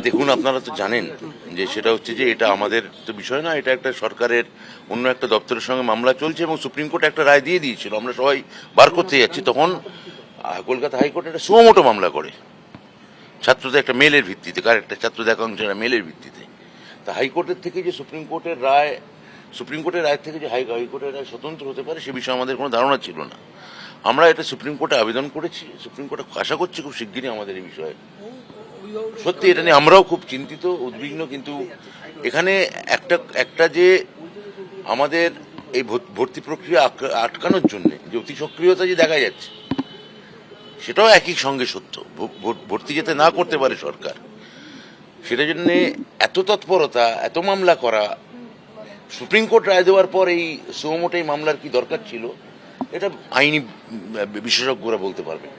দেখুন, আপনারা তো জানেন যে সেটা হচ্ছে যে এটা আমাদের তো বিষয় না, এটা একটা সরকারের অন্য একটা দপ্তরের সঙ্গে মামলা চলছে এবং সুপ্রিম কোর্ট একটা রায় দিয়ে দিয়েছিল। আমরা সবাই বার করতে যাচ্ছি, তখন কলকাতা হাইকোর্ট একটা সুমোটো মামলা করে ছাত্রদের একটা মেলের ভিত্তিতে, কার একটা ছাত্রদের একাংশের মেলের ভিত্তিতে। তা হাইকোর্টের থেকে যে সুপ্রিম কোর্টের রায় থেকে যে হাইকোর্টের রায় স্বতন্ত্র হতে পারে সে বিষয়ে আমাদের কোনো ধারণা ছিল না। আমরা এটা সুপ্রিম কোর্টে আবেদন করেছি, সুপ্রিম কোর্টে আশা করছি খুব শিগগিরই আমাদের এই বিষয়ে সত্যি এটা নিয়ে আমরাও খুব চিন্তিত, উদ্বিগ্ন। কিন্তু এখানে একটা যে আমাদের এই ভর্তি প্রক্রিয়া আটকানোর জন্য যে অতি সক্রিয়তা যে দেখা যাচ্ছে, সেটাও একই সঙ্গে সত্য। ভর্তি যাতে না করতে পারে সরকার, সেটার জন্যে এত তৎপরতা, এত মামলা করা, সুপ্রিম কোর্ট রায় দেওয়ার পর এই সুমোটো মামলার কি দরকার ছিল, এটা আইনি বিশেষজ্ঞরা বলতে পারবেন।